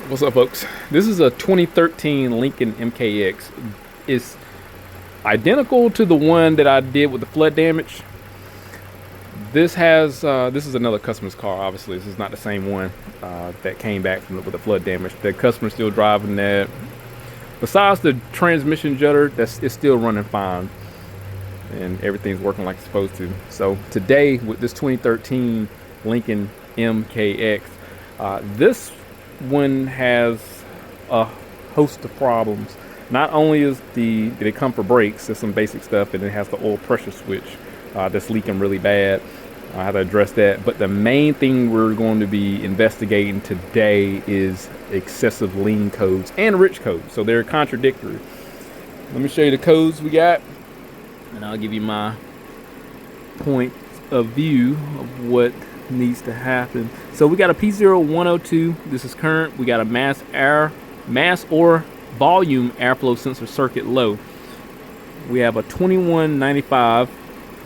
What's up, folks? This is a 2013 Lincoln MKX. It's identical to the one that I did with the flood damage. This is another customer's car. Obviously, this is not the same one that came back with the flood damage. The customer's still driving that. Besides the transmission judder, it's still running fine, and everything's working like it's supposed to. So today, with this 2013 Lincoln MKX, this one has a host of problems. Not only did it come for brakes, there's some basic stuff, and it has the oil pressure switch that's leaking really bad. I have to address that. But the main thing we're going to be investigating today is excessive lean codes and rich codes. So they're contradictory. Let me show you the codes we got, and I'll give you my point of view of what needs to happen. So we got a P0102. This is current. We got a mass or volume airflow sensor circuit low. We have a 2195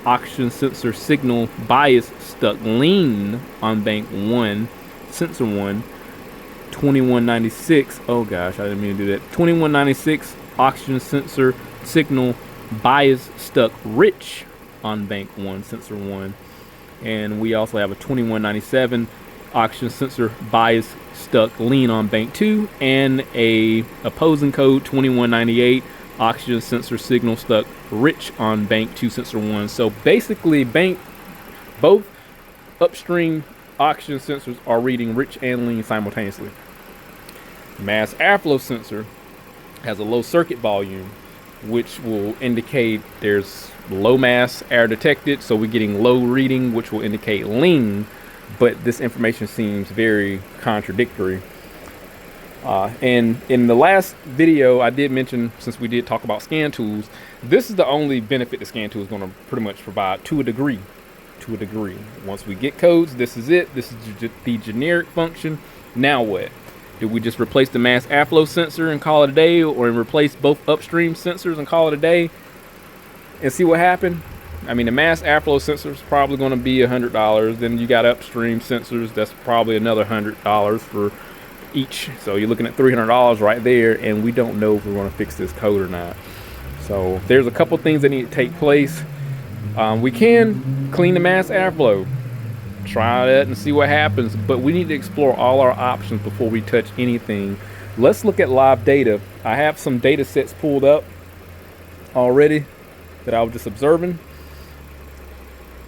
oxygen sensor signal bias stuck lean on bank 1, sensor 1. 2196, oh gosh, I didn't mean to do that. 2196 oxygen sensor signal bias stuck rich on bank 1, sensor 1. And we also have a 2197 oxygen sensor bias stuck lean on bank 2, and a opposing code 2198 oxygen sensor signal stuck rich on bank 2, sensor 1. So basically both upstream oxygen sensors are reading rich and lean simultaneously. Mass airflow sensor has a low circuit volume, which will indicate there's low mass air detected, so we're getting low reading, which will indicate lean. But this information seems very contradictory. And in the last video, I did mention, since we did talk about scan tools, this is the only benefit the scan tool is going to pretty much provide, to a degree. Once we get codes, this is it. This is the generic function. Now what? Do we just replace the mass airflow sensor and call it a day, or replace both upstream sensors and call it a day and see what happened? I mean, the mass airflow sensor is probably going to be $100. Then you got upstream sensors, that's probably another $100 for each. So you're looking at $300 right there, and we don't know if we're going to fix this code or not. So there's a couple things that need to take place. We can clean the mass airflow, try that and see what happens, but we need to explore all our options before we touch anything. Let's look at live data. I have some data sets pulled up already that I was just observing.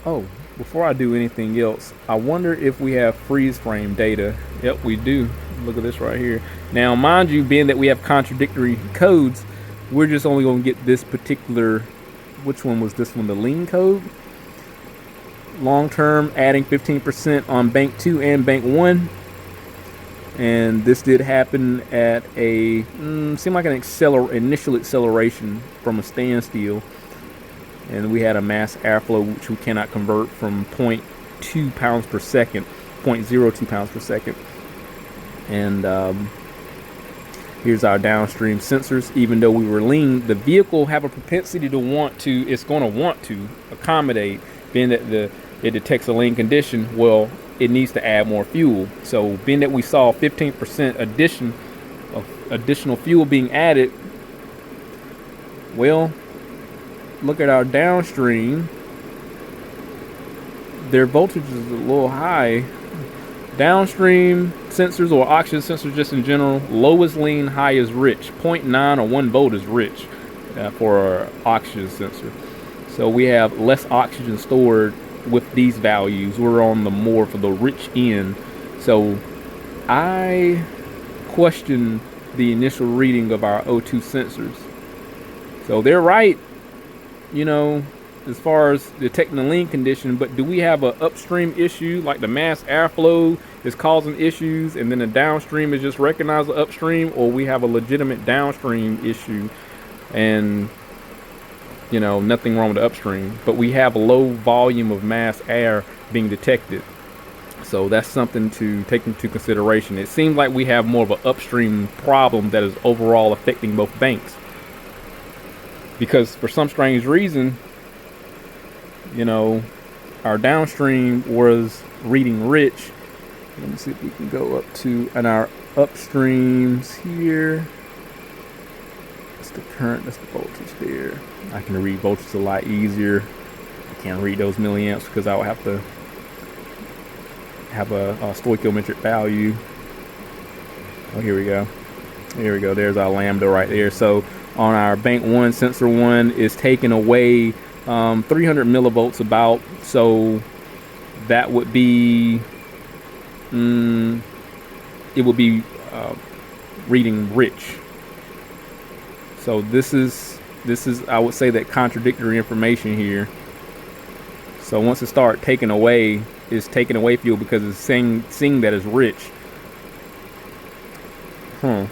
Oh, before I do anything else, I wonder if we have freeze frame data. Yep, we do. Look at this right here. Now, mind you, being that we have contradictory codes, we're just only going to get this particular, which one was this one, the lean code? Long term, adding 15% on bank 2 and bank 1. And this did happen at a, seemed like an initial acceleration from a standstill. And we had a mass airflow, which we cannot convert from 0.2 pounds per second, 0.02 pounds per second. And here's our downstream sensors. Even though we were lean, the vehicle have a propensity to it's going to want to accommodate, being that it detects a lean condition. Well, it needs to add more fuel. So being that we saw 15% additional fuel being added, well, look at our downstream. Their voltage is a little high. Downstream sensors, or oxygen sensors just in general, low is lean, high is rich. 0.9 or 1 volt is rich for our oxygen sensor. So we have less oxygen stored with these values. We're on the more for the rich end. So I question the initial reading of our O2 sensors. So they're right, as far as detecting the lean condition, but do we have an upstream issue, like the mass airflow is causing issues and then the downstream is just recognized the upstream, or we have a legitimate downstream issue and nothing wrong with the upstream, but we have a low volume of mass air being detected? So that's something to take into consideration. It seems like we have more of an upstream problem that is overall affecting both banks, because for some strange reason, our downstream was reading rich. Let me see if we can go up to, and our upstreams here. That's the current, that's the voltage there. I can read voltage a lot easier. I can't read those milliamps because I would have to have a stoichiometric value. Oh, here we go. Here we go. There's our lambda right there. So on our bank 1, sensor 1 is taking away 300 millivolts about. So that would be, it would be reading rich. So this is I would say that contradictory information here. So once it start taking away, it's taking away fuel because it's seeing that it's rich. So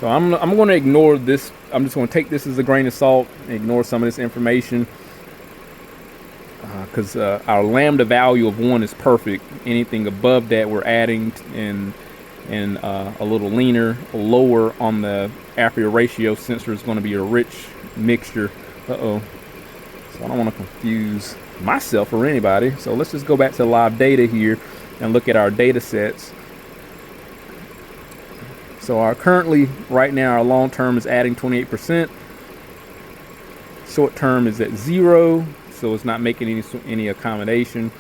I'm going to ignore this. I'm just going to take this as a grain of salt, ignore some of this information, because our lambda value of 1 is perfect. Anything above that we're adding, and a little leaner, lower on the aperture ratio sensor is going to be a rich mixture. So I don't want to confuse myself or anybody. So let's just go back to live data here and look at our data sets. So our currently right now our long term is adding 28%. Short term is at 0, so it's not making any accommodation.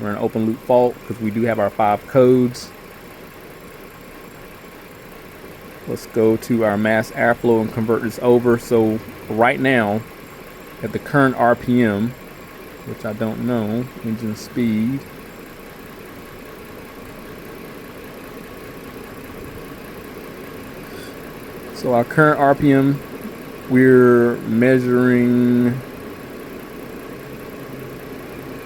We're in an open loop fault because we do have our 5 codes. Let's go to our mass airflow and convert this over. So right now, at the current RPM, which I don't know, engine speed. So our current RPM, we're measuring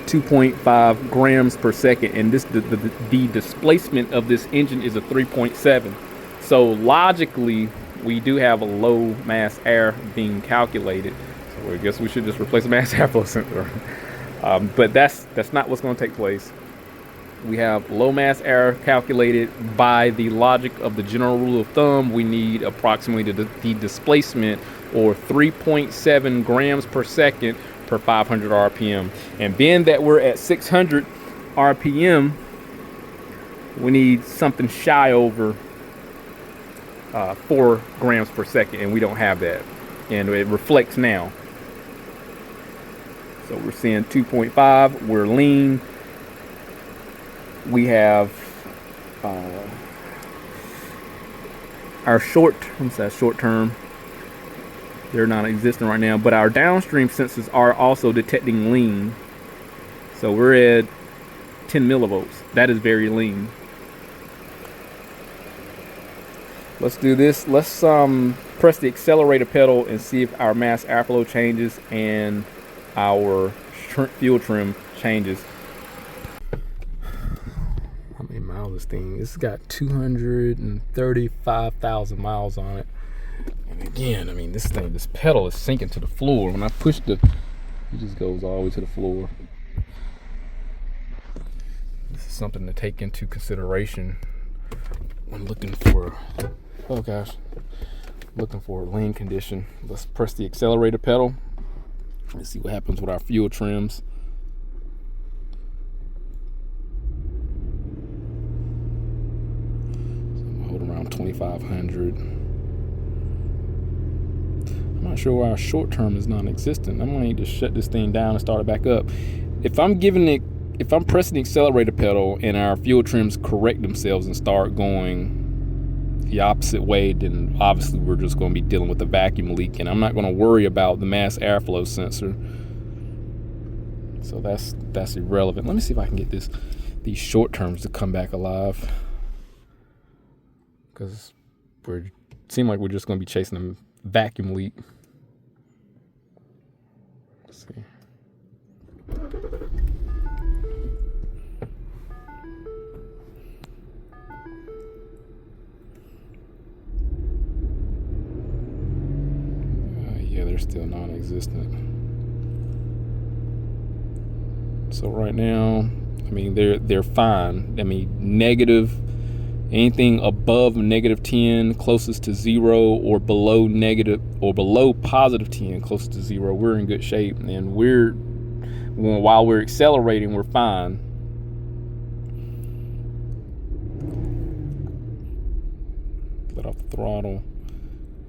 2.5 grams per second, and this the displacement of this engine is a 3.7. So logically, we do have a low mass air being calculated. So I guess we should just replace the mass airflow sensor. But that's not what's going to take place. We have low mass air calculated by the logic of the general rule of thumb. We need approximately the displacement, or 3.7 grams per second per 500 RPM. And being that we're at 600 RPM, we need something shy over 4 grams per second, and we don't have that. And it reflects now. So we're seeing 2.5, we're lean. We have our short term, they're non-existent right now, but our downstream sensors are also detecting lean. So we're at 10 millivolts. That is very lean. Let's do this. Let's press the accelerator pedal and see if our mass airflow changes and our fuel trim changes. How many miles this thing? It's got 235,000 miles on it. And again, I mean, this pedal is sinking to the floor. When I push it just goes all the way to the floor. This is something to take into consideration when looking for, oh gosh, looking for a lean condition. Let's press the accelerator pedal. Let's see what happens with our fuel trims. Around 2,500. I'm not sure why our short term is non-existent. I'm gonna need to shut this thing down and start it back up. If I'm pressing the accelerator pedal and our fuel trims correct themselves and start going the opposite way, then obviously we're just going to be dealing with a vacuum leak, and I'm not going to worry about the mass airflow sensor. So that's irrelevant. Let me see if I can get these short terms to come back alive, because seem like we're just going to be chasing a vacuum leak. Let's see. Yeah, they're still non-existent. So right now, I mean, they're fine. I mean, anything above -10, closest to 0, or below +10, closest to 0, we're in good shape. And while we're accelerating, we're fine. let off the throttle,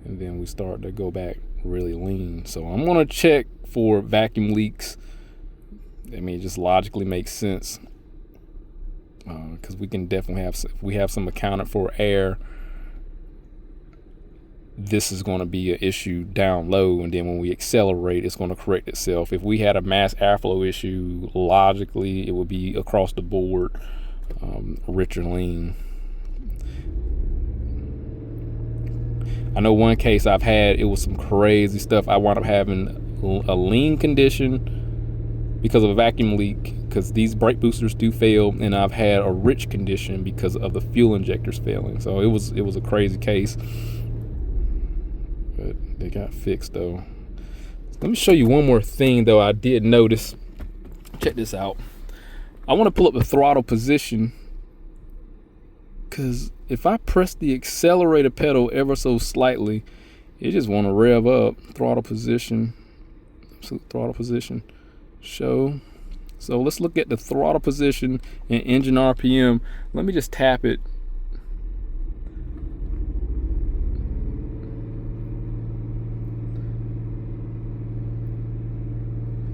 and then we start to go back really lean. So I'm gonna check for vacuum leaks. I mean, it just logically makes sense, because we can definitely have, if we have some accounted for air, this is going to be an issue down low, and then when we accelerate, it's going to correct itself. If we had a mass airflow issue, logically it would be across the board, rich or lean. I know one case I've had, it was some crazy stuff. I wound up having a lean condition because of a vacuum leak, because these brake boosters do fail, and I've had a rich condition because of the fuel injectors failing. So it was a crazy case, but they got fixed though. Let me show you one more thing though I did notice. Check this out. I want to pull up the throttle position, because if I press the accelerator pedal ever so slightly, it just want to rev up. Throttle position, absolute throttle position, show. So let's look at the throttle position and engine RPM. Let me just tap it.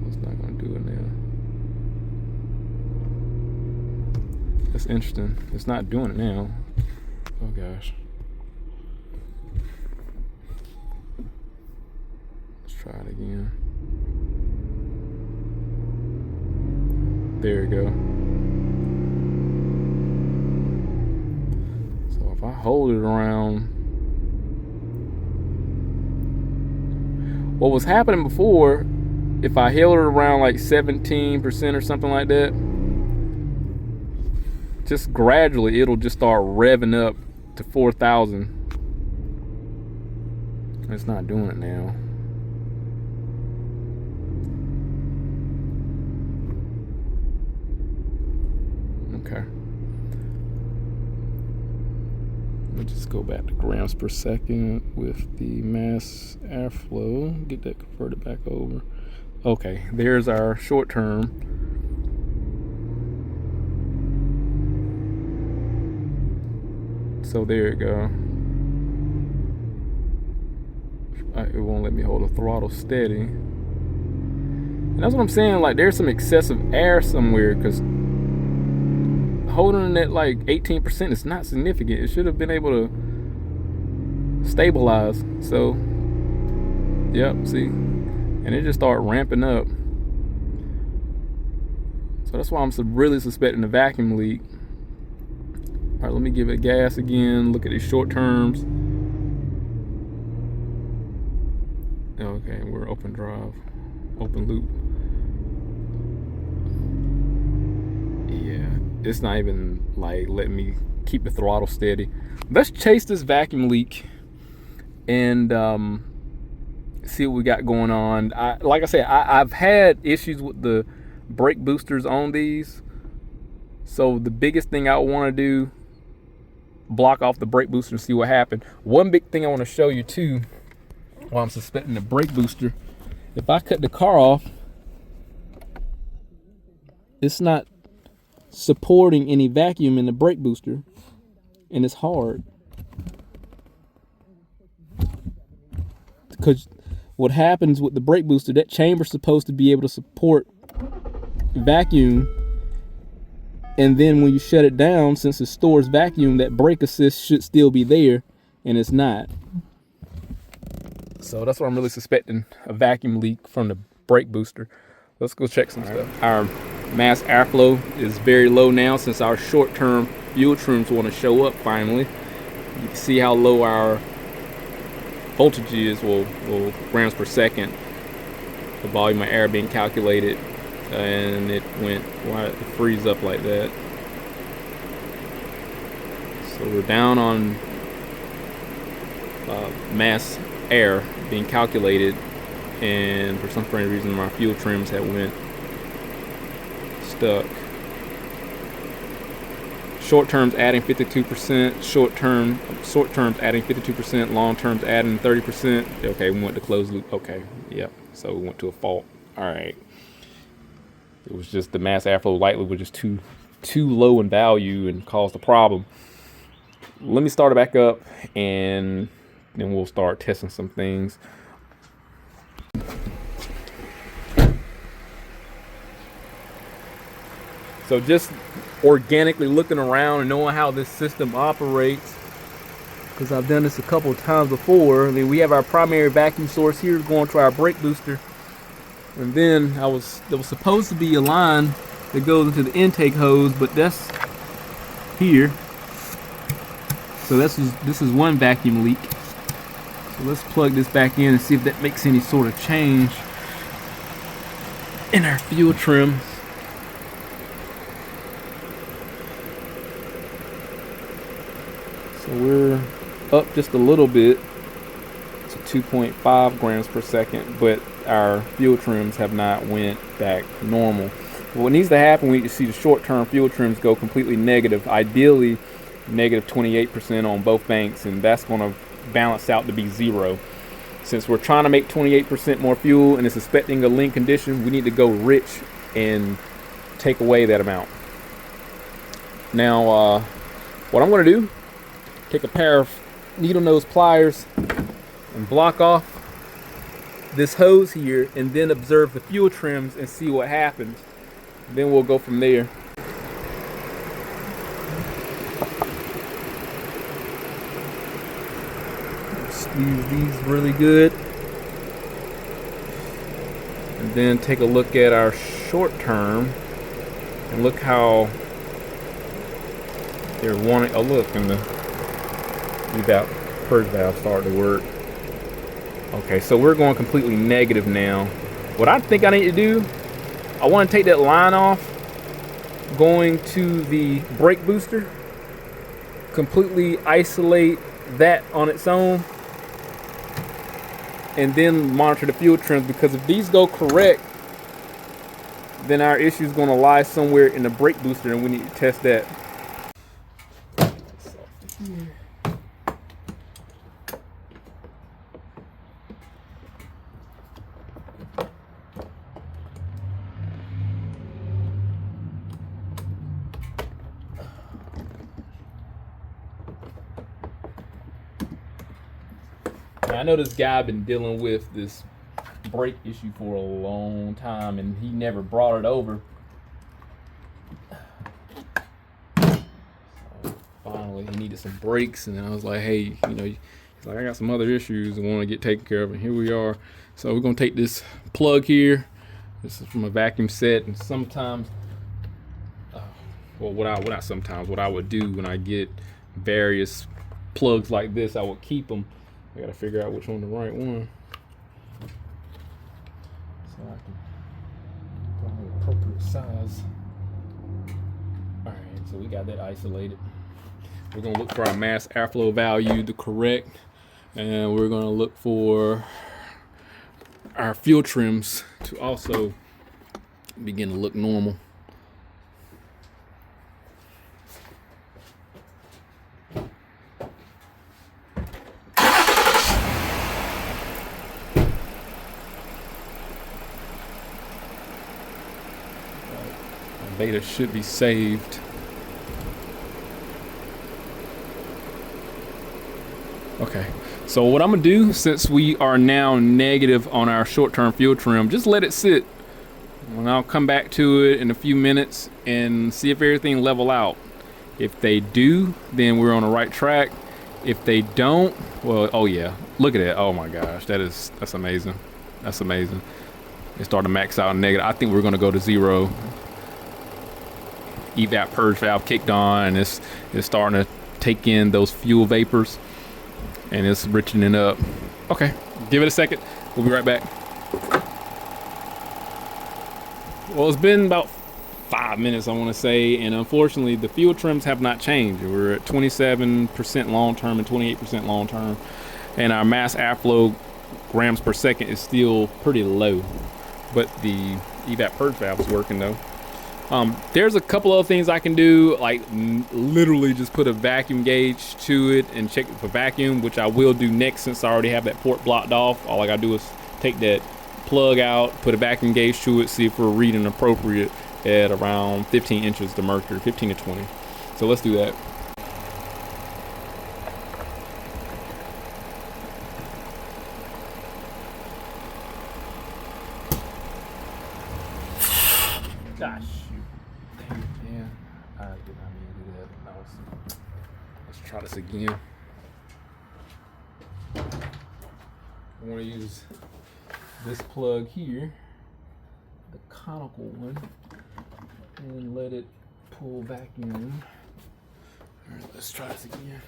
It's not going to do it now. That's interesting. It's not doing it now. Oh gosh. Let's try it again. There we go. So if I hold it around, what was happening before, if I held it around like 17% or something like that, just gradually it'll just start revving up to 4,000. It's not doing it now. Okay. Let me just go back to grams per second with the mass airflow. Get that converted back over. Okay, there's our short term. So there you go. It won't let me hold the throttle steady. And that's what I'm saying, like there's some excessive air somewhere, because holding it at like 18% is not significant. It should have been able to stabilize. So, yep, see? And it just started ramping up. So that's why I'm really suspecting a vacuum leak. All right, let me give it gas again. Look at these short terms. Okay, we're open drive, open loop. Yeah, it's not even like letting me keep the throttle steady. Let's chase this vacuum leak and see what we got going on. Like I said, I've had issues with the brake boosters on these. So the biggest thing I want to do, block off the brake booster and see what happened. One big thing I want to show you too, while I'm suspecting the brake booster, if I cut the car off, it's not supporting any vacuum in the brake booster, and it's hard. Because what happens with the brake booster, that chamber's supposed to be able to support vacuum, and then when you shut it down, since it stores vacuum, that brake assist should still be there, and it's not. So that's what I'm really suspecting, a vacuum leak from the brake booster. Let's go check some stuff. Our mass airflow is very low now, since our short-term fuel trims want to show up finally. You can see how low our voltage is, well grams per second. The volume of air being calculated, and it went, why it freeze up like that. So we're down on mass air being calculated, and for some strange reason my fuel trims had went stuck. Short terms adding 52%, short terms adding 52%, long terms adding 30%. Okay, we went to closed loop. Okay, yep. So we went to a fault. All right. It was just the mass airflow likely was just too low in value and caused a problem. let me start it back up, and then we'll start testing some things. So just organically looking around and knowing how this system operates, because I've done this a couple of times before. I mean, we have our primary vacuum source here going to our brake booster, and then there was supposed to be a line that goes into the intake hose, but that's here. So this is one vacuum leak. So let's plug this back in and see if that makes any sort of change in our fuel trim. So we're up just a little bit to 2.5 grams per second, but our fuel trims have not went back normal. What needs to happen, we need to see the short-term fuel trims go completely negative, ideally negative 28% on both banks, and that's going to balance out to be 0. Since we're trying to make 28% more fuel and it's expecting a lean condition, we need to go rich and take away that amount. Now, what I'm going to do, take a pair of needle nose pliers and block off this hose here, and then observe the fuel trims and see what happens. Then we'll go from there. Squeeze these really good, and then take a look at our short term and look how they're wanting. Oh, look, and we've got purge valve starting to work. Okay, so we're going completely negative now. What I think I need to do, I want to take that line off, going to the brake booster, completely isolate that on its own, and then monitor the fuel trims, because if these go correct, then our issue is going to lie somewhere in the brake booster, and we need to test that. I know this guy been dealing with this brake issue for a long time, and he never brought it over. So finally, he needed some brakes, and I was like, hey, you know, he's like, I got some other issues I want to get taken care of, and here we are. So we're gonna take this plug here. This is from a vacuum set, and sometimes, what I would do when I get various plugs like this, I would keep them. I gotta figure out which one's the right one, so I can find the appropriate size. All right, so we got that isolated. We're gonna look for our mass airflow value to correct, and we're gonna look for our fuel trims to also begin to look normal. Data should be saved. Okay, so what I'm gonna do, since we are now negative on our short-term fuel trim, just let it sit, and I'll come back to it in a few minutes and see if everything level out. If they do, then we're on the right track. If they don't, well, oh yeah, look at it. Oh my gosh, that's amazing. That's amazing. It started to max out negative. I think we're gonna go to 0. Evap purge valve kicked on, and it's starting to take in those fuel vapors, and it's richening up. Okay, give it a second. We'll be right back. Well, it's been about 5 minutes, I want to say, and unfortunately the fuel trims have not changed. We're at 27% long-term and 28% long-term, and our mass airflow grams per second is still pretty low, but the evap purge valve is working though. There's a couple other things I can do, like literally just put a vacuum gauge to it and check it for vacuum, which I will do next since I already have that port blocked off. All I gotta do is take that plug out, put a vacuum gauge to it, see if we're reading appropriate at around 15 inches to mercury, 15 to 20. So let's do that. Gosh, shoot. Dang it, man. I did not mean to do that. Let's try this again. I want to use this plug here, the conical one, and let it pull vacuum. All right, let's try this again.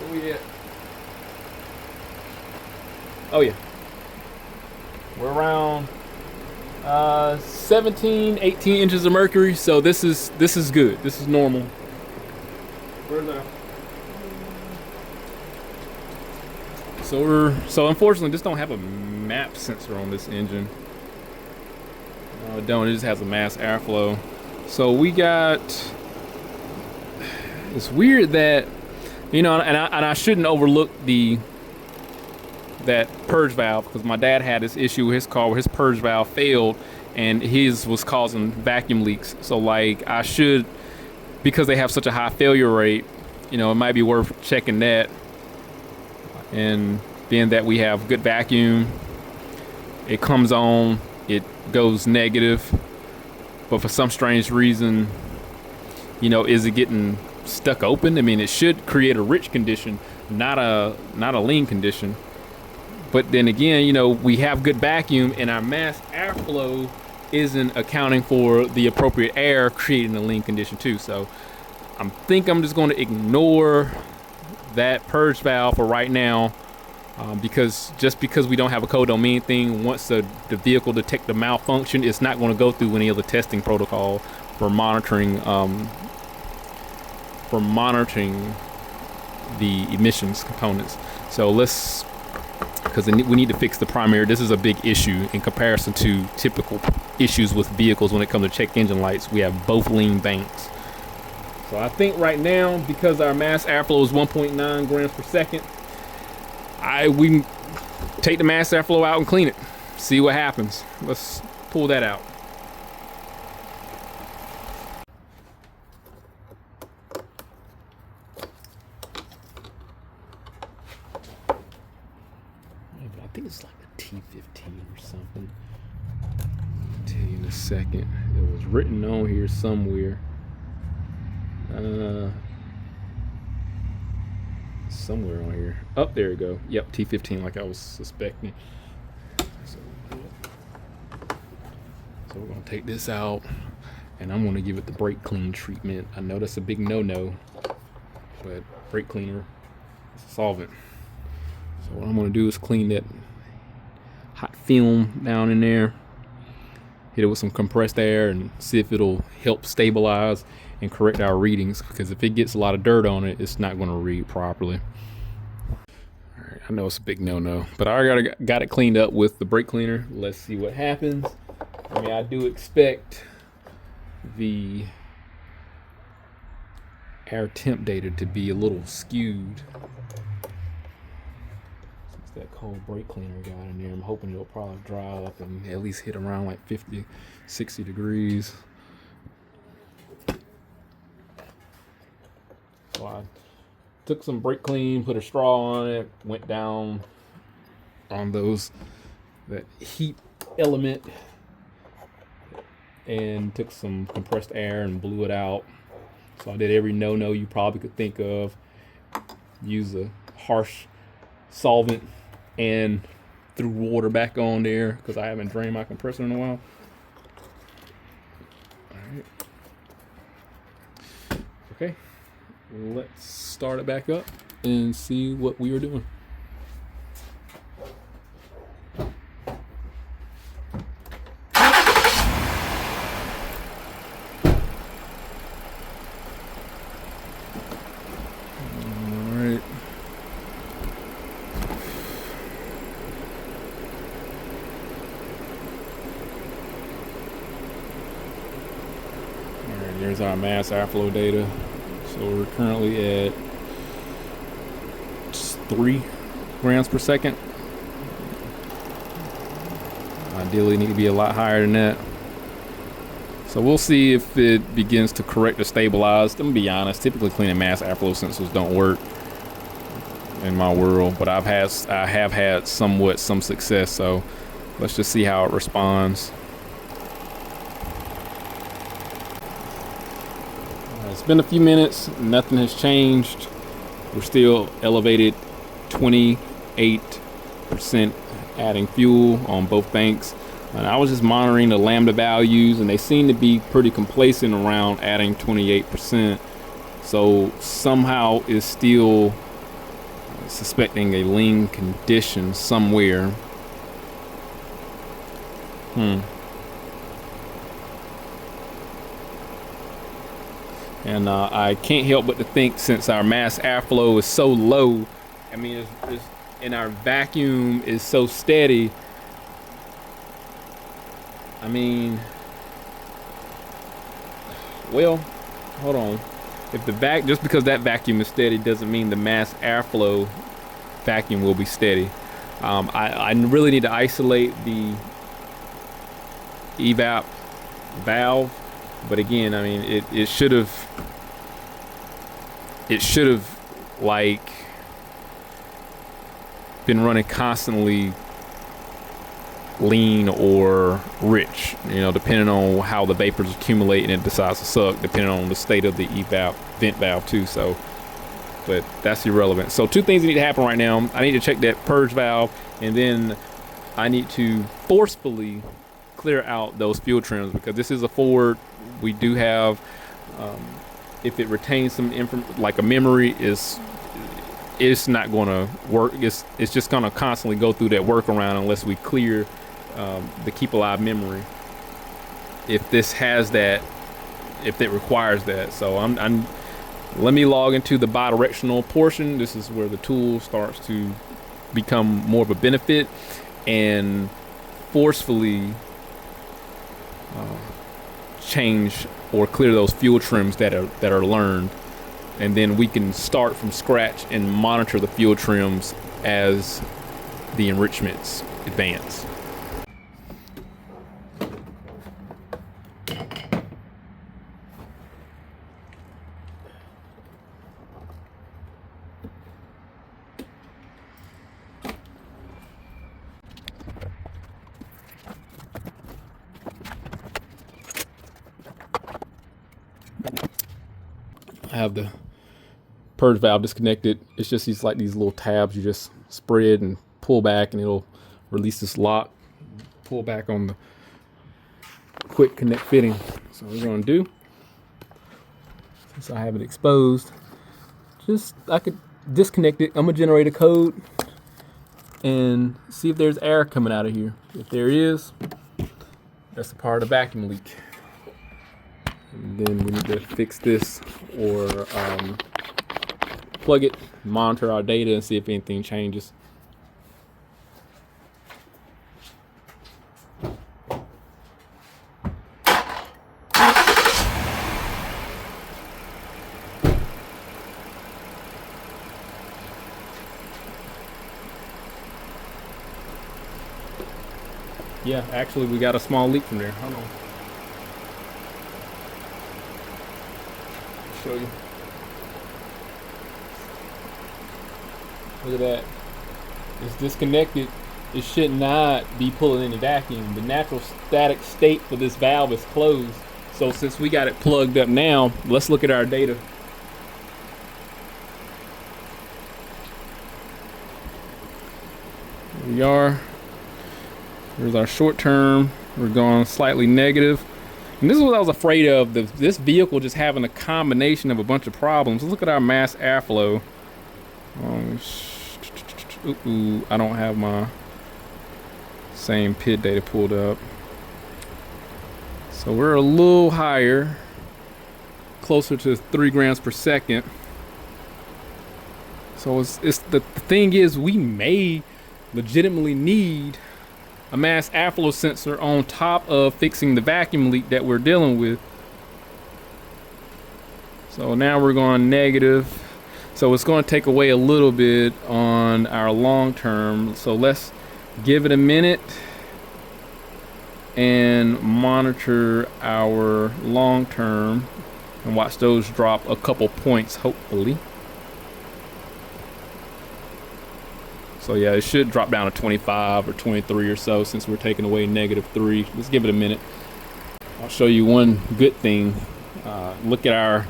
Where we at? Oh yeah, we're around 17, 18 inches of mercury. So this is good. This is normal. Where's that? So unfortunately, this don't have a map sensor on this engine. No, it don't. It just has a mass airflow. So we got. It's weird that, you know, and I shouldn't overlook that purge valve, because my dad had this issue with his car where his purge valve failed and his was causing vacuum leaks. So like I should, because they have such a high failure rate, you know, it might be worth checking that. And being that we have good vacuum, it comes on, it goes negative, but for some strange reason, you know, is it getting stuck open? I mean, it should create a rich condition, not a lean condition. But then again, you know, we have good vacuum and our mass airflow isn't accounting for the appropriate air, creating a lean condition too. So I think I'm just going to ignore that purge valve for right now, because we don't have a code don't mean anything. Once the vehicle detects the malfunction, it's not going to go through any other testing protocol for monitoring the emissions components. So because we need to fix the primary. This is a big issue in comparison to typical issues with vehicles when it comes to check engine lights. We have both lean banks. So I think right now, because our mass airflow is 1.9 grams per second, we take the mass airflow out and clean it. See what happens. Let's pull that out. I think it's like a T15 or something. I'll tell you in a second. It was written on here somewhere. Somewhere on here. Oh, there you go. Yep, T15, like I was suspecting. So we're gonna take this out, and I'm gonna give it the brake clean treatment. I know that's a big no-no, but brake cleaner is a solvent. So what I'm gonna do is clean that hot film down in there, hit it with some compressed air, and see if it'll help stabilize and correct our readings, because if it gets a lot of dirt on it, it's not going to read properly. All right, I know it's a big no-no, but I already got it cleaned up with the brake cleaner. Let's see what happens. I mean, I do expect the air temp data to be a little skewed since that cold brake cleaner got in there. I'm hoping it'll probably dry up and at least hit around like 50, 60 degrees. So I took some brake clean, put a straw on it, went down on that heat element, and took some compressed air and blew it out. So I did every no-no you probably could think of. Use a harsh solvent and threw water back on there because I haven't drained my compressor in a while. All right. Okay. Let's start it back up and see what we are doing. Alright. Alright, there's our mass airflow data. So we're currently at 3 grams per second. Ideally need to be a lot higher than that. So we'll see if it begins to correct or stabilize. I'm gonna be honest, typically cleaning mass airflow sensors don't work. in my world, but I have had some success. So let's just see how it responds. It's been a few minutes, nothing has changed. We're still elevated 28% adding fuel on both banks. And I was just monitoring the lambda values, and they seem to be pretty complacent around adding 28%. So somehow is still suspecting a lean condition somewhere. And I can't help but to think, since our mass airflow is so low, I mean, and our vacuum is so steady, I mean, well, hold on. If the just because that vacuum is steady doesn't mean the mass airflow vacuum will be steady. I really need to isolate the evap valve, but again, I mean, it should have like been running constantly lean or rich, you know, depending on how the vapors accumulate and it decides to suck, depending on the state of the evap vent valve too. So, but that's irrelevant. So two things need to happen right now. I need to check that purge valve, and then I need to forcefully clear out those fuel trims, because this is a Ford. We do have, if it retains some like a memory, it's not going to work. It's just going to constantly go through that workaround unless we clear the keep alive memory, if this has that, if it requires that. So let me log into the bidirectional portion. This is where the tool starts to become more of a benefit, and forcefully change or clear those fuel trims that are learned, and then we can start from scratch and monitor the fuel trims as the enrichments advance. I have the purge valve disconnected. It's just these little tabs you just spread and pull back, and it'll release this lock. Pull back on the quick connect fitting. So what we're going to do, since I have it exposed, I could disconnect it. I'm gonna generate a code and see if there's air coming out of here. If there is, that's a part of the vacuum leak. And then we need to fix this, or plug it, monitor our data, and see if anything changes. Yeah, actually we got a small leak from there. Hold on. Show you. Look at that. It's disconnected. It should not be pulling any vacuum. The natural static state for this valve is closed. So since we got it plugged up now, let's look at our data. Here we are. Here's our short term. We're going slightly negative. And this is what I was afraid of, this vehicle just having a combination of a bunch of problems. Look at our mass airflow. I don't have my same PID data pulled up. So we're a little higher, closer to 3 grams per second. So it's the thing is, we may legitimately need a mass airflow sensor on top of fixing the vacuum leak that we're dealing with. So now we're going negative. So it's going to take away a little bit on our long term. So let's give it a minute and monitor our long term and watch those drop a couple points, hopefully. So yeah, it should drop down to 25 or 23 or so since we're taking away -3. Let's give it a minute. I'll show you one good thing. Look at our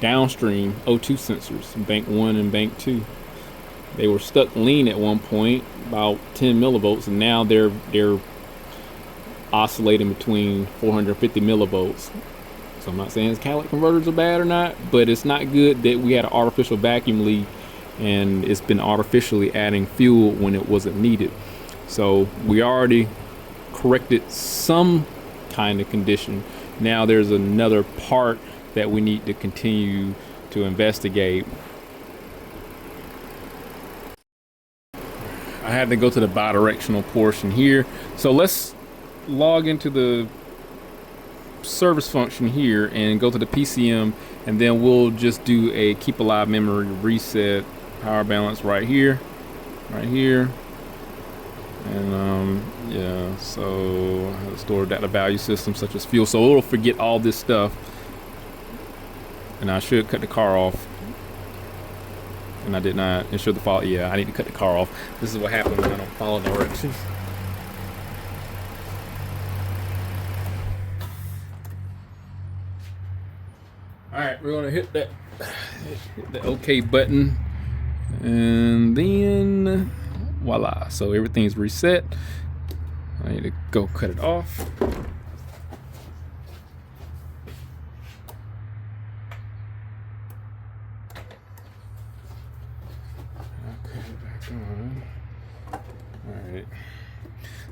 downstream O2 sensors, bank 1 and bank 2. They were stuck lean at one point, about 10 millivolts, and now they're oscillating between 450 millivolts. So I'm not saying catalytic converters are bad or not, but it's not good that we had an artificial vacuum leak and it's been artificially adding fuel when it wasn't needed. So we already corrected some kind of condition. Now there's another part that we need to continue to investigate. I had to go to the bidirectional portion here. So let's log into the service function here and go to the PCM, and then we'll just do a keep alive memory reset power balance right here. And yeah, so I have to store data value systems such as fuel, so it'll forget all this stuff. And I should cut the car off, and I did not ensure the follow. Yeah, I need to cut the car off. This is what happens when I don't follow directions. All right, we're gonna hit the OK button, and then voila. So everything's reset. I need to go cut it off.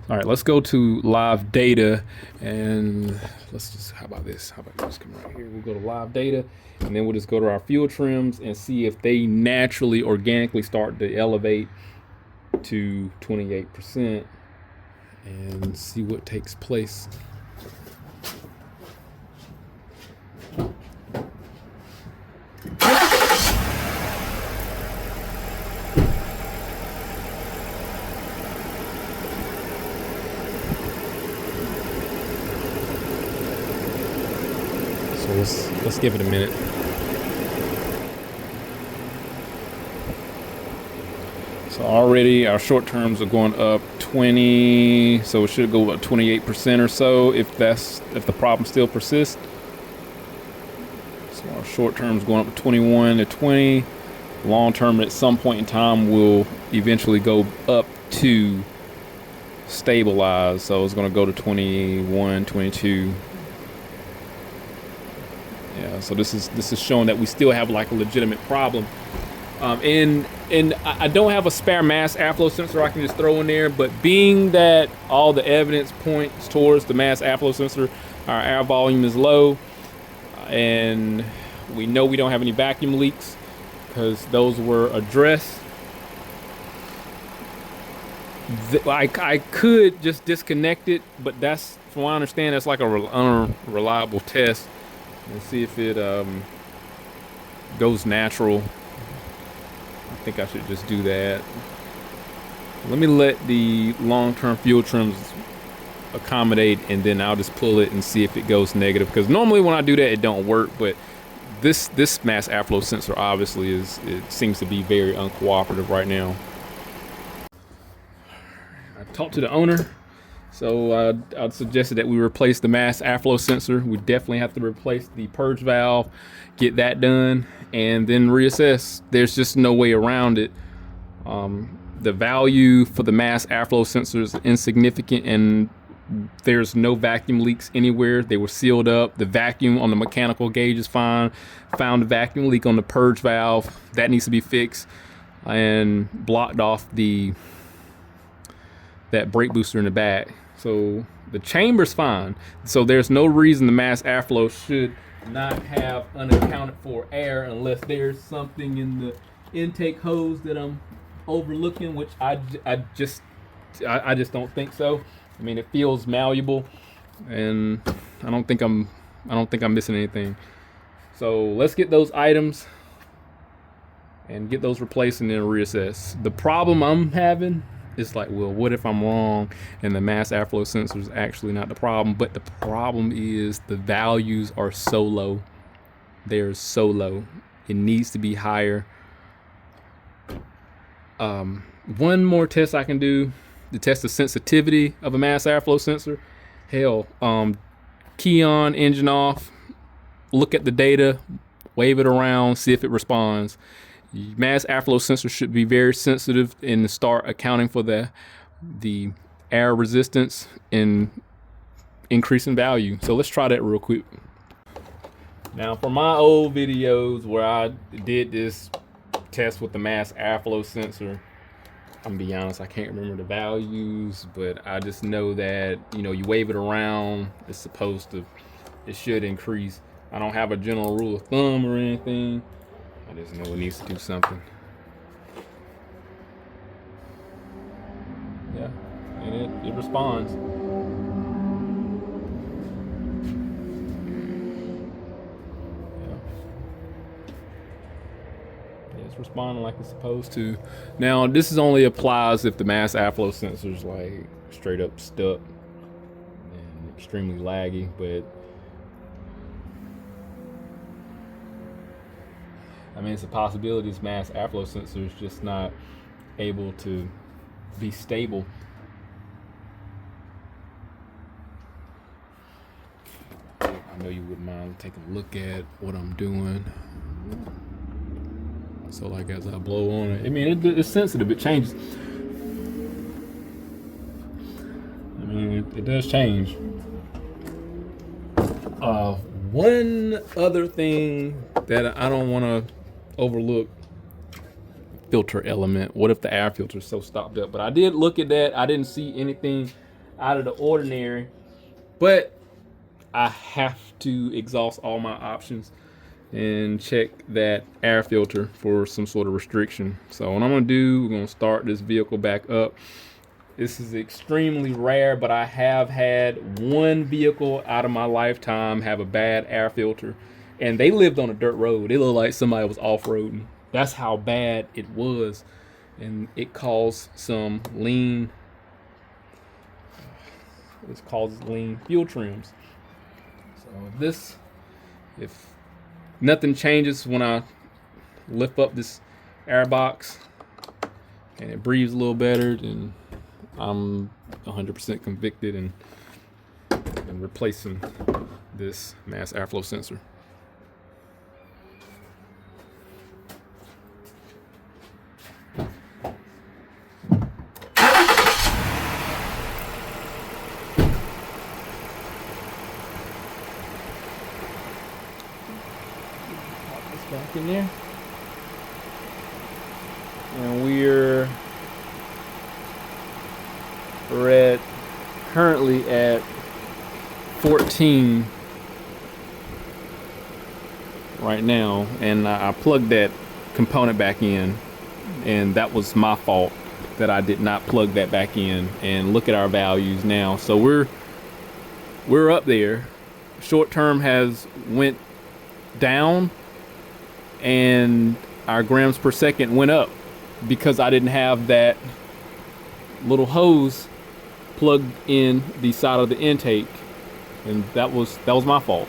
All right, let's go to live data, and let's just, how about this? How about this? Come right here. We'll go to live data, and then we'll just go to our fuel trims and see if they naturally, organically start to elevate to 28% and see what takes place. Let's give it a minute. So already our short terms are going up 20, so it should go up 28% or so if the problem still persists. So our short terms going up to 21 to 20. Long term at some point in time will eventually go up to stabilize. So it's going to go to 21, 22. Yeah, so this is showing that we still have like a legitimate problem. And I don't have a spare mass airflow sensor I can just throw in there, but being that all the evidence points towards the mass airflow sensor, our air volume is low, and we know we don't have any vacuum leaks because those were addressed. I could just disconnect it, but that's, from what I understand, that's like a unreliable test. And see if it goes natural. I think I should just do that. Let me let the long-term fuel trims accommodate, and then I'll just pull it and see if it goes negative. Because normally when I do that, it don't work. But this mass airflow sensor obviously it seems to be very uncooperative right now. I talked to the owner. So I suggested that we replace the mass airflow sensor. We definitely have to replace the purge valve, get that done, and then reassess. There's just no way around it. The value for the mass airflow sensor is insignificant, and there's no vacuum leaks anywhere. They were sealed up. The vacuum on the mechanical gauge is fine. Found a vacuum leak on the purge valve. That needs to be fixed and blocked off that brake booster in the back. So the chamber's fine. So there's no reason the mass airflow should not have unaccounted for air unless there's something in the intake hose that I'm overlooking, which I just don't think so. I mean, it feels malleable, and I don't think I'm missing anything. So let's get those items and get those replaced and then reassess. The problem I'm having is like, well, what if I'm wrong and the mass airflow sensor is actually not the problem? But the problem is the values are so low. They're so low. It needs to be higher. one more test I can do to test the sensitivity of a mass airflow sensor. Hell, key on, engine off, look at the data, wave it around, see if it responds. Mass airflow sensor should be very sensitive and start accounting for the air resistance and increase in value. So let's try that real quick. Now for my old videos where I did this test with the mass airflow sensor, I'm gonna be honest, I can't remember the values, but I just know that, you know, you wave it around, it should increase. I don't have a general rule of thumb or anything. I just know it needs to do something. Yeah, and it responds. It's responding like it's supposed to. Now, this is only applies if the mass airflow sensor is like straight up stuck and extremely laggy, but I mean, it's a possibility this mass airflow sensor is just not able to be stable. I know you wouldn't mind taking a look at what I'm doing. So like as I blow on it, I mean, it's sensitive, it changes. I mean, it does change. One other thing that I don't want to overlook, filter element. What if the air filter is so stopped up? But I did look at that. I didn't see anything out of the ordinary, but I have to exhaust all my options and check that air filter for some sort of restriction. So what I'm gonna do, we're gonna start this vehicle back up. This is extremely rare, but I have had one vehicle out of my lifetime have a bad air filter, and they lived on a dirt road. It looked like somebody was off-roading. That's how bad it was, and it caused some lean. It causes lean fuel trims. So if nothing changes when I lift up this air box and it breathes a little better, then I'm 100% convicted in replacing this mass airflow sensor. Pop this back in there. And we're currently at 14 right now, and I plugged that component back in, and that was my fault that I did not plug that back in. And look at our values now. So we're up there. Short term has went down, and our grams per second went up because I didn't have that little hose plugged in the side of the intake, and that was my fault.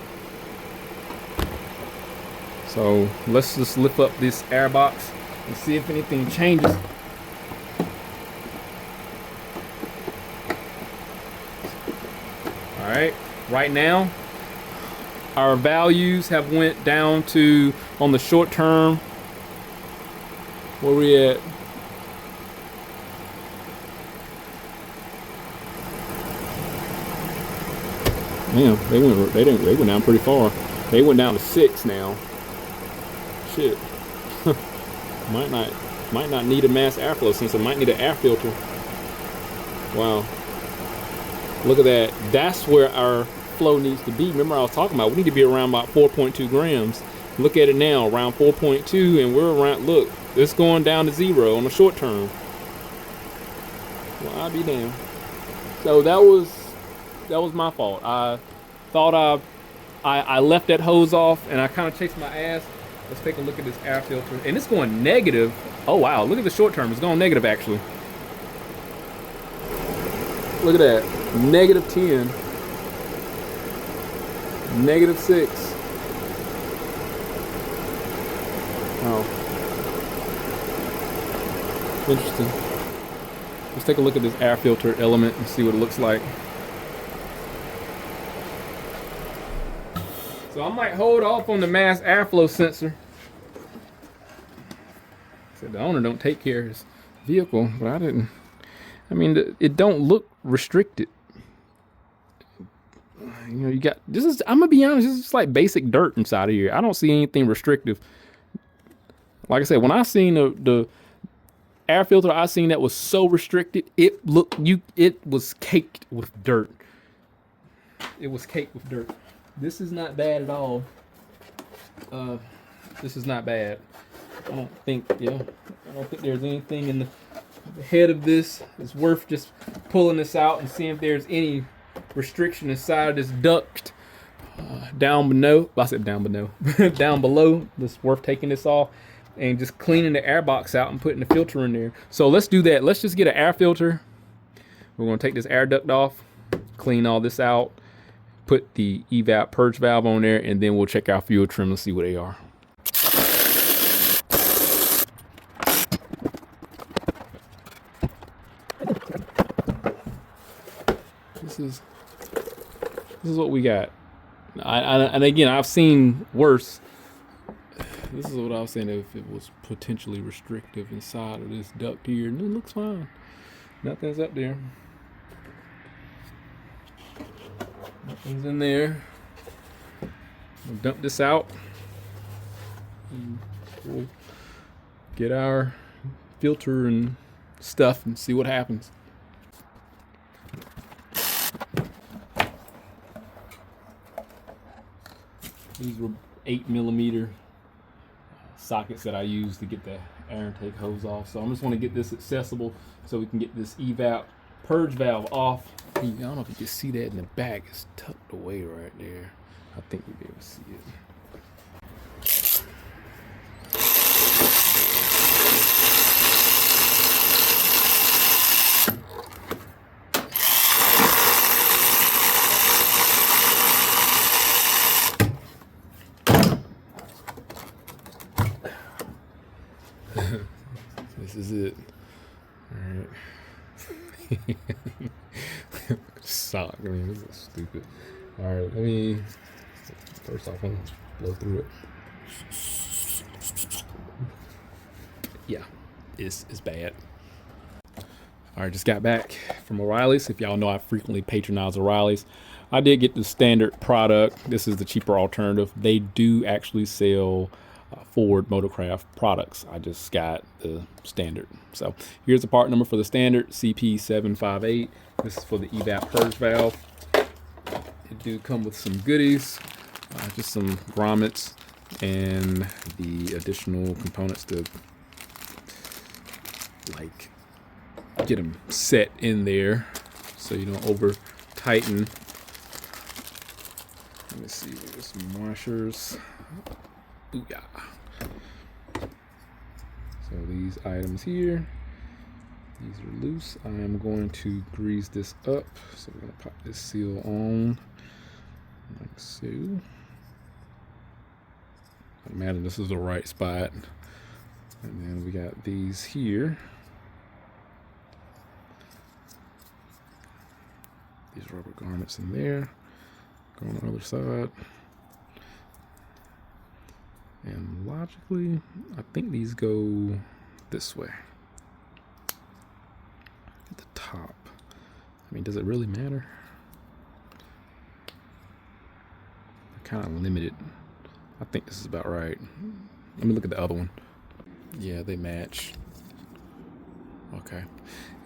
So let's just lift up this air box and see if anything changes. All right, right now our values have went down to, on the short term, where we at? Damn, they went down pretty far. They went down to 6 now. Shit. might not need a mass airflow sensor. Might need an air filter. Wow. Look at that. That's where our flow needs to be. Remember I was talking about, we need to be around about 4.2 grams. Look at it now, around 4.2, and we're around, look, it's going down to 0 on the short term. Well, I'll be damned. So that was my fault. I thought I left that hose off, and I kind of chased my ass. Let's take a look at this air filter, and it's going negative. Oh wow, look at the short term. It's going negative actually. Look at that, -10, -6. Oh, interesting. let's take a look at this air filter element and see what it looks like. So I might hold off on the mass airflow sensor. Said the owner don't take care of his vehicle, but I didn't. I mean, it don't look restricted. You know, you got this is. I'm gonna be honest. This is like basic dirt inside of here. I don't see anything restrictive. Like I said, when I seen the air filter I seen that was so restricted, it was caked with dirt. It was caked with dirt. This is not bad at all. This is not bad. I don't think there's anything in the head of this that's worth just pulling this out and seeing if there's any restriction inside of this duct down below. I said down below. Down below. That's worth taking this off and just cleaning the air box out and putting the filter in there. So let's do that. Let's just get an air filter. We're going to take this air duct off, clean all this out, put the evap purge valve on there, and then we'll check our fuel trim and see what they are. This is what we got. And again, I've seen worse. This is what I was saying, if it was potentially restrictive inside of this duct here, and it looks fine. Nothing's up there. Nothing's in there. We'll dump this out. And we'll get our filter and stuff and see what happens. These were 8mm sockets that I use to get the air intake hose off. So I just want to get this accessible so we can get this evap purge valve off. I don't know if you can see that in the back. It's tucked away right there. I think you'll be able to see it. This is it. All right. Sock. I mean, this is stupid. All right, let me. First off, I'm gonna blow through it. Yeah, it's bad. All right, just got back from O'Reilly's. If y'all know, I frequently patronize O'Reilly's. I did get the standard product. This is the cheaper alternative. They do actually sell Ford Motorcraft products. I just got the standard. So here's the part number for the standard, CP758. This is for the evap purge valve. It do come with some goodies, just some grommets and the additional components to like get them set in there so you don't over tighten. Let me see, there's some washers. Booyah. So these items here, these are loose. I am going to grease this up. So we're gonna pop this seal on like so. I imagine this is the right spot. And then we got these here. These rubber garments in there. Go on the other side. And logically, I think these go this way. At the top. I mean, does it really matter? They're kind of limited. I think this is about right. Let me look at the other one. Yeah, they match. Okay.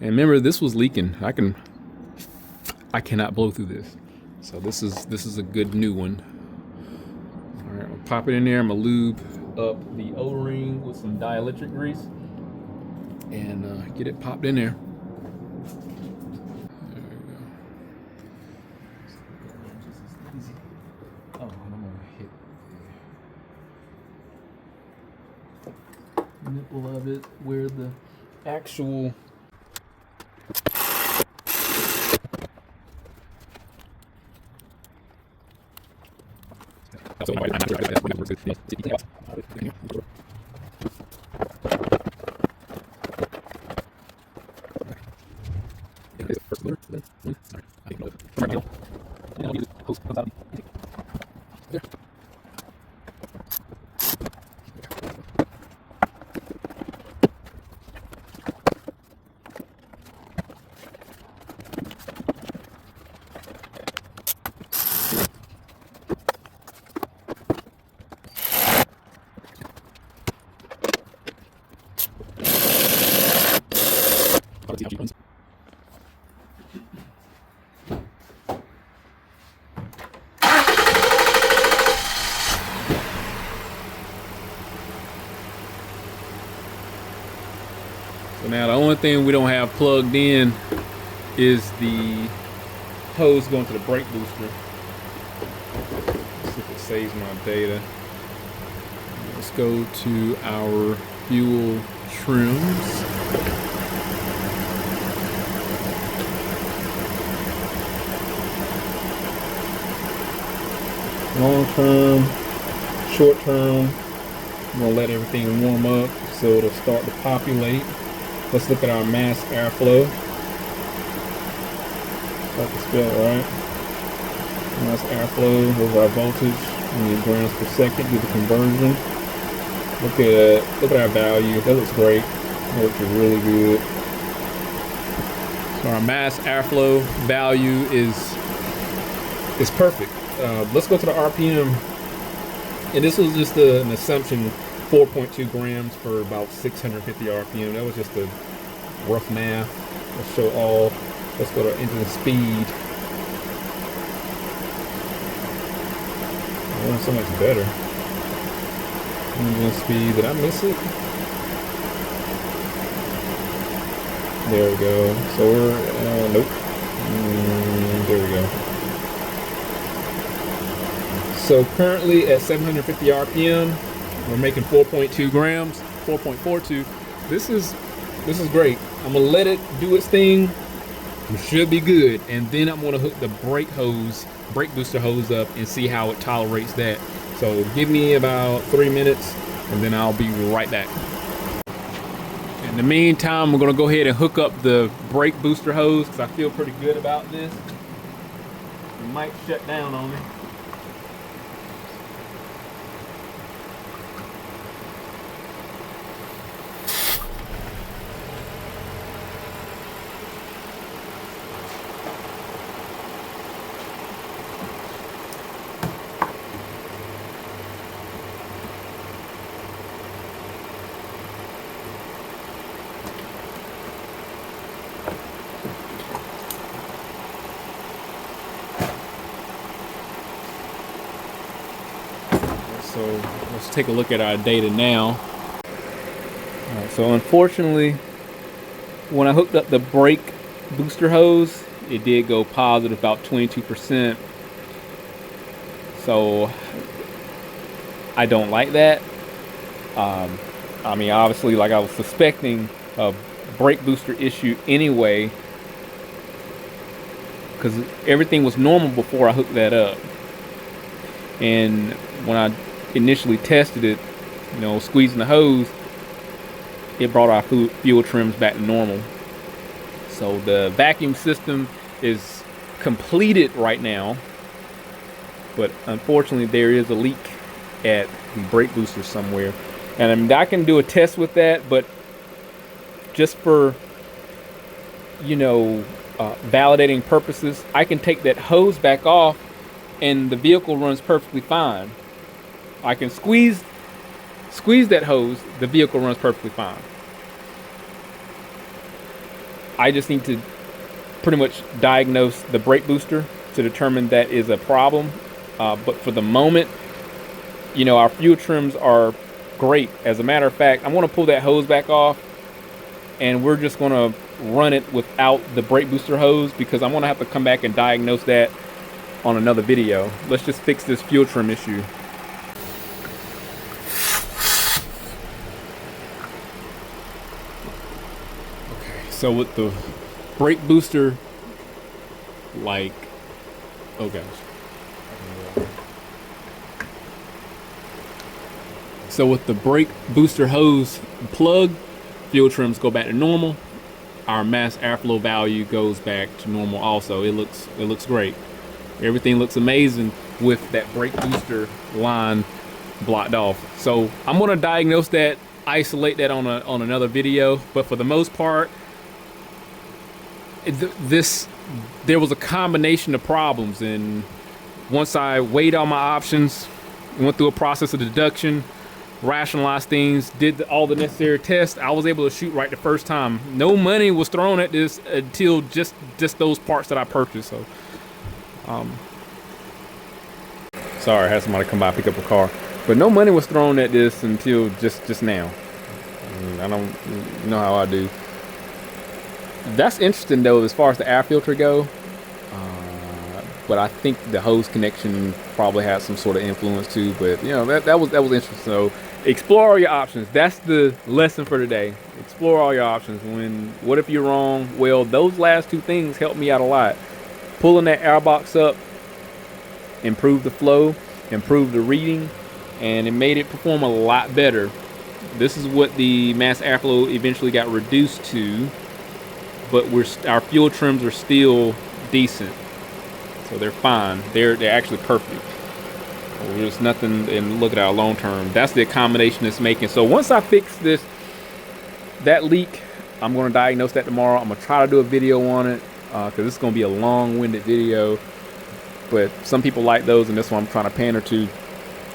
And remember, this was leaking. I cannot blow through this. So this is a good new one. All right, I'll pop it in there. I'm gonna lube up the O-ring with some dielectric grease and get it popped in there. There we go. Oh, and I'm gonna hit the nipple of it where the actual one thing we don't have plugged in is the hose going to the brake booster. Let's see if it saves my data. Let's go to our fuel trims. Long term, short term, I'm gonna let everything warm up so it'll start to populate. Let's look at our mass airflow. Got the spell right. Mass airflow, there's our voltage. We need grams per second, do the conversion. Look at our value. That looks great. That looks really good. So our mass airflow value is perfect. Let's go to the RPM. And this was just an assumption, 4.2 grams for about 650 RPM. That was just a rough math. Let's show all. Let's go to engine speed. Oh, so much better. Engine speed. Did I miss it? There we go. So we're nope. There we go. So currently at 750 RPM, we're making 4.2 grams, 4.42. This is great. I'm gonna let it do its thing. It should be good, and then I'm gonna hook the brake booster hose up and see how it tolerates that. So give me about 3 minutes, and then I'll be right back. In the meantime, we're gonna go ahead and hook up the brake booster hose because I feel pretty good about this. It might shut down on me. So let's take a look at our data now. All right, so unfortunately, when I hooked up the brake booster hose, it did go positive about 22%. So I don't like that. I mean, obviously, like I was suspecting a brake booster issue anyway, because everything was normal before I hooked that up. And when I initially tested it, you know, squeezing the hose, it brought our fuel trims back to normal. So the vacuum system is completed right now, but unfortunately there is a leak at the brake booster somewhere. And I mean, I can do a test with that, but just for, you know, validating purposes, I can take that hose back off and the vehicle runs perfectly fine. I can squeeze that hose, the vehicle runs perfectly fine. I just need to pretty much diagnose the brake booster to determine that is a problem. But for the moment, you know, our fuel trims are great. As a matter of fact, I'm going to pull that hose back off and we're just going to run it without the brake booster hose because I'm going to have to come back and diagnose that on another video. Let's just fix this fuel trim issue. Okay, so with the brake booster, like, oh gosh. So with the brake booster hose plug, fuel trims go back to normal. Our mass airflow value goes back to normal also. It looks great. Everything looks amazing with that brake booster line blocked off. So I'm gonna diagnose that, isolate that on another video. But for the most part, there was a combination of problems, and once I weighed all my options, went through a process of deduction, rationalized things, did all the necessary tests, I was able to shoot right the first time. No money was thrown at this until just those parts that I purchased. So sorry, I had somebody come by pick up a car, but no money was thrown at this until just now. I don't know how I do. That's interesting though, as far as the air filter go. But I think the hose connection probably has some sort of influence too. But you know, that was interesting. So explore all your options. That's the lesson for today. Explore all your options. What if you're wrong? Well, those last two things helped me out a lot. Pulling that air box up improved the flow, improved the reading, and it made it perform a lot better. This is what the mass airflow eventually got reduced to, but our fuel trims are still decent. So they're fine. They're actually perfect. There's nothing. And look at our long term. That's the accommodation it's making. So once I fix that leak, I'm going to diagnose that tomorrow. I'm going to try to do a video on it because this is going to be a long-winded video. But some people like those, and this one I'm trying to pander to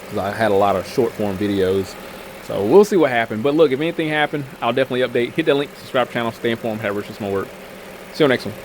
because I had a lot of short-form videos. So we'll see what happens. But look, if anything happened, I'll definitely update. Hit that link, subscribe to the channel, stay informed, have Richard's more work. See you next one.